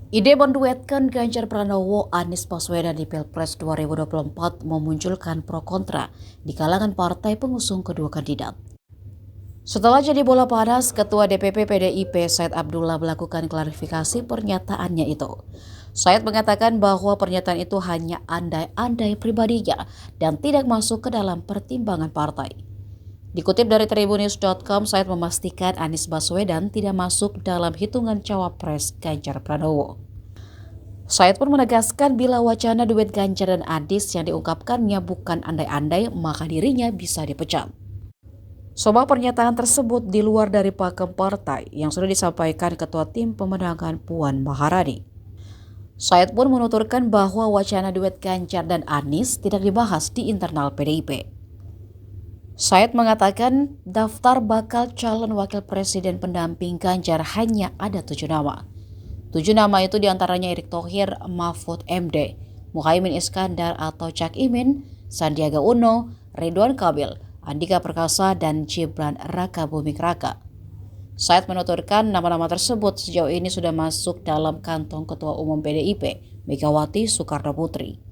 Ide menduetkan Ganjar Pranowo Anies Baswedan di Pilpres 2024 memunculkan pro kontra di kalangan partai pengusung kedua kandidat. Setelah jadi bola panas, Ketua DPP PDIP Said Abdullah melakukan klarifikasi pernyataannya itu. Said mengatakan bahwa pernyataan itu hanya andai-andai pribadinya dan tidak masuk ke dalam pertimbangan partai. Dikutip dari tribunnews.com, Said memastikan Anies Baswedan tidak masuk dalam hitungan cawapres Ganjar Pranowo. Said pun menegaskan bila wacana duet Ganjar dan Anies yang diungkapkannya bukan andai-andai, maka dirinya bisa dipecat. Semua pernyataan tersebut di luar dari pakem partai yang sudah disampaikan Ketua Tim Pemenangan Puan Maharani. Said pun menuturkan bahwa wacana duet Ganjar dan Anies tidak dibahas di internal PDIP. Said mengatakan daftar bakal calon wakil presiden pendamping Ganjar hanya ada 7 nama. 7 nama itu diantaranya Erick Thohir, Mahfud MD, Muhaimin Iskandar atau Cak Imin, Sandiaga Uno, Ridwan Kamil, Andika Perkasa, dan Gibran Rakabuming Raka. Said menuturkan nama-nama tersebut sejauh ini sudah masuk dalam kantong Ketua Umum PDIP, Megawati Soekarno Putri.